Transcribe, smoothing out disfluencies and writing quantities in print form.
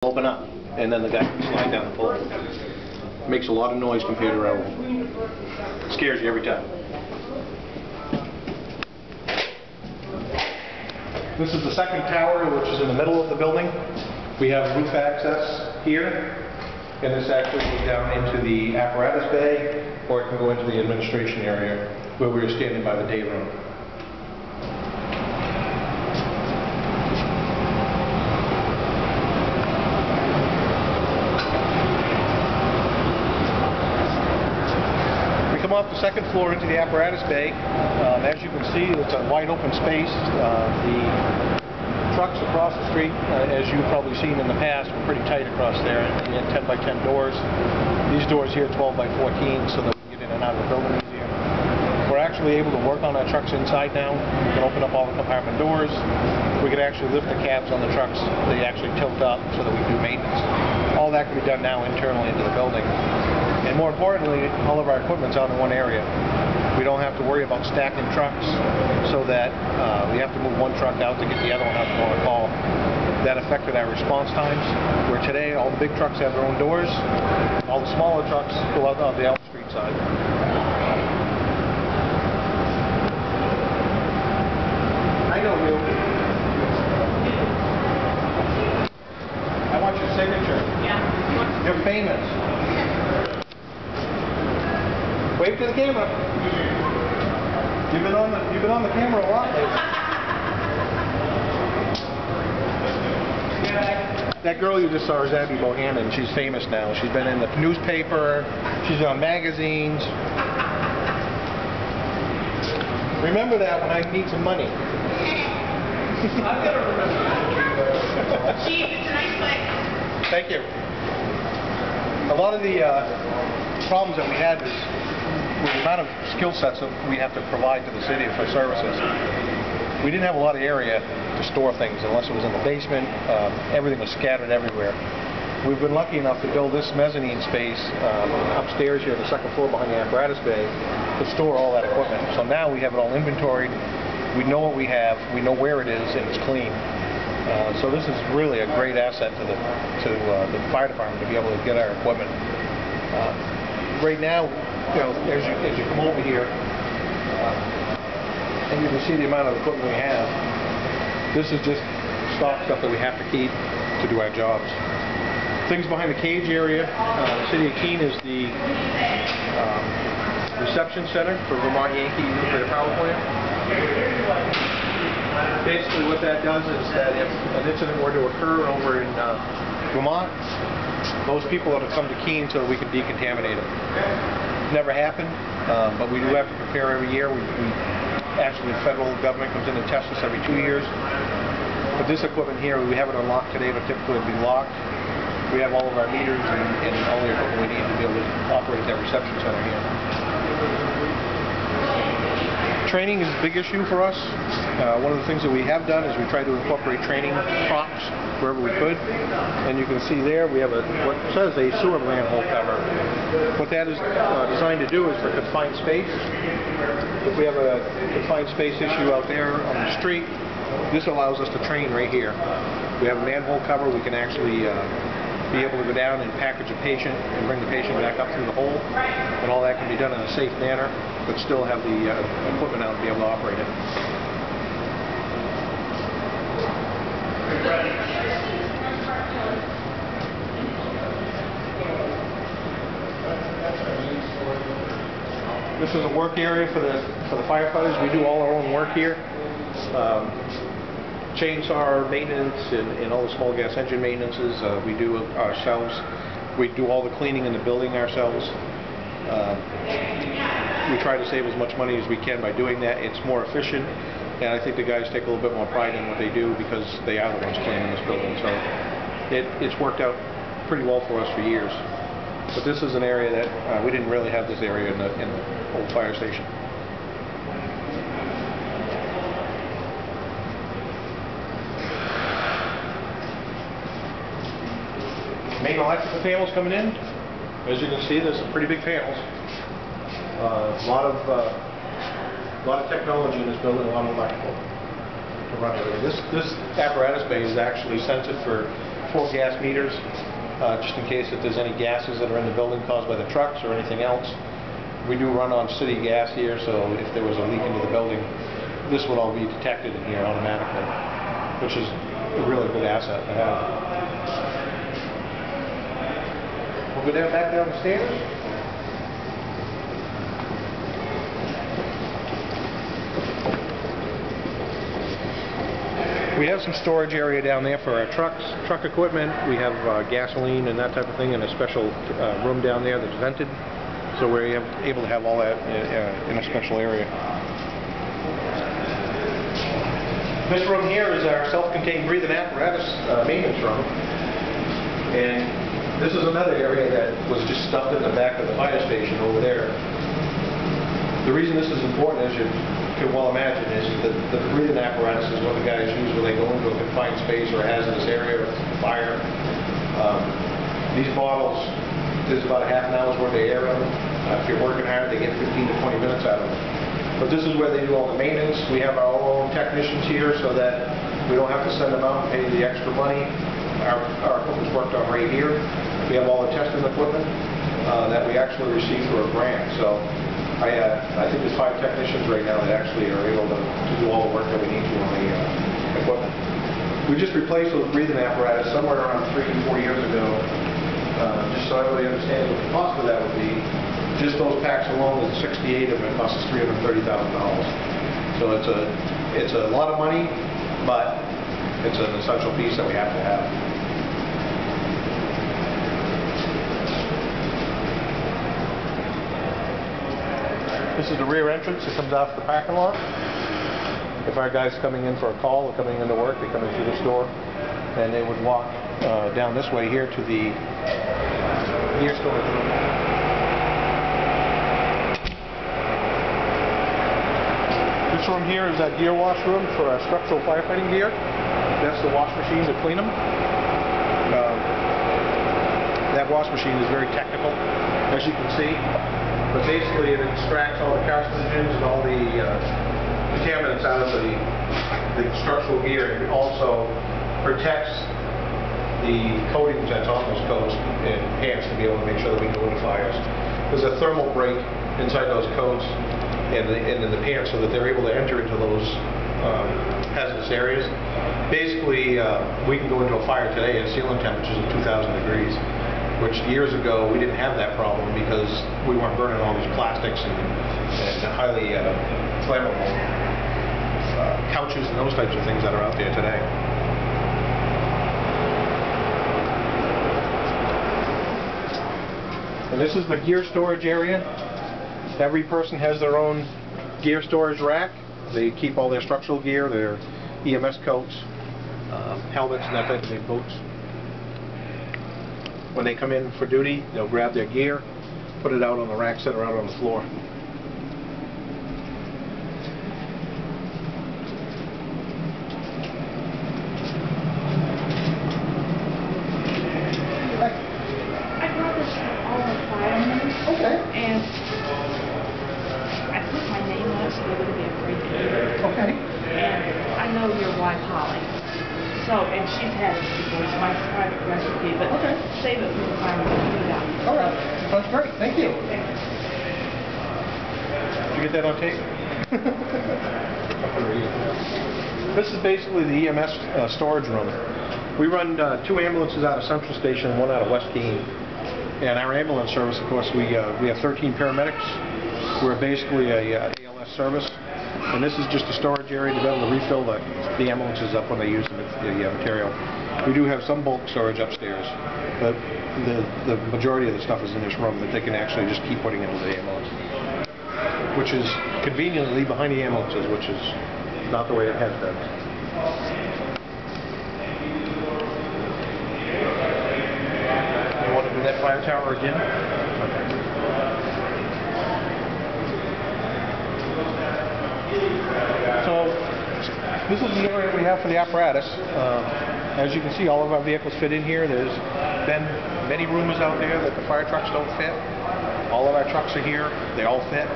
open up, and then the guy can slide down the pole. Makes a lot of noise compared to our own. Scares you every time. This is the second tower, which is in the middle of the building. We have roof access here, and this actually goes down into the apparatus bay, or it can go into the administration area where we were standing by the day room. We come off the second floor into the apparatus bay. As you can see, it's a wide open space. The trucks across the street, as you've probably seen in the past, were pretty tight across there. We had 10 by 10 doors. These doors here are 12 by 14, so that we can get in and out of the building easier. We're actually able to work on our trucks inside now. We can open up all the compartment doors. We can actually lift the cabs on the trucks. They actually tilt up so that we do maintenance. All that can be done now internally into the building. And more importantly, all of our equipment's out in one area. We don't have to worry about stacking trucks so that we have to move one truck out to get the other one out to go on a call. That affected our response times, where today all the big trucks have their own doors. All the smaller trucks go out on the Elm Street side. I know you. I want your signature. Yeah. You're famous. Wave to the camera. You've been on the camera a lot lately. That girl you just saw is Abby Bohannon. She's famous now. She's been in the newspaper. She's on magazines. Remember that when I need some money. I'm gonna remember that. Chief, it's a nice place. Thank you. A lot of the problems that we had was with the amount of skill sets that we have to provide to the city for services. We didn't have a lot of area to store things unless it was in the basement. Everything was scattered everywhere. We've been lucky enough to build this mezzanine space upstairs here on the second floor behind the apparatus bay to store all that equipment. So now we have it all inventoried. We know what we have, we know where it is, and it's clean. So this is really a great asset to the fire department to be able to get our equipment. Right now, you know, as you come over here, and you can see the amount of equipment we have. This is just stock stuff that we have to keep to do our jobs. Things behind the cage area. The city of Keene is the reception center for Vermont Yankee nuclear power plant. Basically, what that does is that if an incident were to occur over in Vermont, those people ought to come to Keene so that we can decontaminate it. Never happened, but we do have to prepare every year. Actually, the federal government comes in and tests us every 2 years. But this equipment here, we have it unlocked today, but typically it'll be locked. We have all of our meters and all the equipment we need to be able to operate that reception center here. Training is a big issue for us. One of the things that we have done is we try to incorporate training props wherever we could. And you can see there we have what says a sewer manhole cover. What that is designed to do is for confined space. If we have a confined space issue out there on the street, this allows us to train right here. We have a manhole cover. We can actually be able to go down and package a patient and bring the patient back up through the hole. And all that can be done in a safe manner, but still have the equipment out and be able to operate it. This is a work area for the firefighters. We do all our own work here. Chainsaw maintenance and all the small gas engine maintenances we do ourselves. We do all the cleaning in the building ourselves. We try to save as much money as we can by doing that. It's more efficient, and I think the guys take a little bit more pride in what they do because they are the ones cleaning this building. So it's worked out pretty well for us for years. But this is an area that we didn't really have this area in the old fire station. Main electrical panels coming in. As you can see, there's some pretty big panels. A lot of technology in this building, a lot of electrical to run everything. This apparatus bay is actually scented for 4 gas meters, just in case if there's any gases that are in the building caused by the trucks or anything else. We do run on city gas here, so if there was a leak into the building, this would all be detected in here automatically, which is a really good asset to have. We'll go back down the stairs. We have some storage area down there for our trucks, truck equipment. We have gasoline and that type of thing in a special room down there that's vented. So we're able to have all that in a special area. This room here is our self-contained breathing apparatus maintenance room. And this is another area that was just stuffed in the back of the fire station over there. The reason this is important, as you can well imagine, is that the breathing apparatus is what the guys use when they go into a confined space or a hazardous area or fire. These bottles, there's about a half an hour's worth of air in them. If you're working hard, they get 15 to 20 minutes out of them. But this is where they do all the maintenance. We have our own technicians here so that we don't have to send them out and pay the extra money. Our equipment's worked on right here. We have all the testing equipment that we actually receive through a grant. So I think there's 5 technicians right now that actually are able to do all the work that we need to on the equipment. We just replaced those breathing apparatus somewhere around 3 to 4 years ago. Just so everybody understands what the cost of that would be. Just those packs alone, with 68 of them, it costs us $330,000. So it's a lot of money, but it's an essential piece that we have to have. This is the rear entrance that comes off the parking lot. If our guys coming in for a call or coming into work, they come in through this door, and they would walk down this way here to the gear storage room. This room here is that gear wash room for our structural firefighting gear. That's the wash machine to clean them. That wash machine is very technical, as you can see. But basically it extracts all the carcinogens and all the contaminants out of the structural gear, and it also protects the coatings that's on those coats and pants to be able to make sure that we can go into fires. There's a thermal break inside those coats and in the pants so that they're able to enter into those hazardous areas. Basically, we can go into a fire today at ceiling temperatures of 2,000 degrees, which years ago we didn't have that problem because we weren't burning all these plastics and highly flammable couches and those types of things that are out there today. And this is the gear storage area. Every person has their own gear storage rack. They keep all their structural gear, their EMS coats, helmets and that type of thing, boots. When they come in for duty, they'll grab their gear, put it out on the racks that are out on the floor. And I put my name on it so they wouldn't be afraid to eat it. Okay. And I know your wife, Holly. So, and she's had it before. It's my private recipe, but save it for the final food out. All right. That's great. Thank you. Did you get that on tape? This is basically the EMS storage room. We run 2 ambulances out of Central Station and 1 out of West Keene. And our ambulance service, of course, we have 13 paramedics. We're basically a ALS service. And this is just a storage area to be able to refill the ambulances up when they use the material. We do have some bulk storage upstairs, but the majority of the stuff is in this room that they can actually just keep putting into the ambulance, which is conveniently behind the ambulances, which is not the way it has been. You want to do that fire tower again? Okay. So this is the area we have for the apparatus. As you can see, all of our vehicles fit in here. There's been many rumors out there that the fire trucks don't fit. All of our trucks are here. They all fit.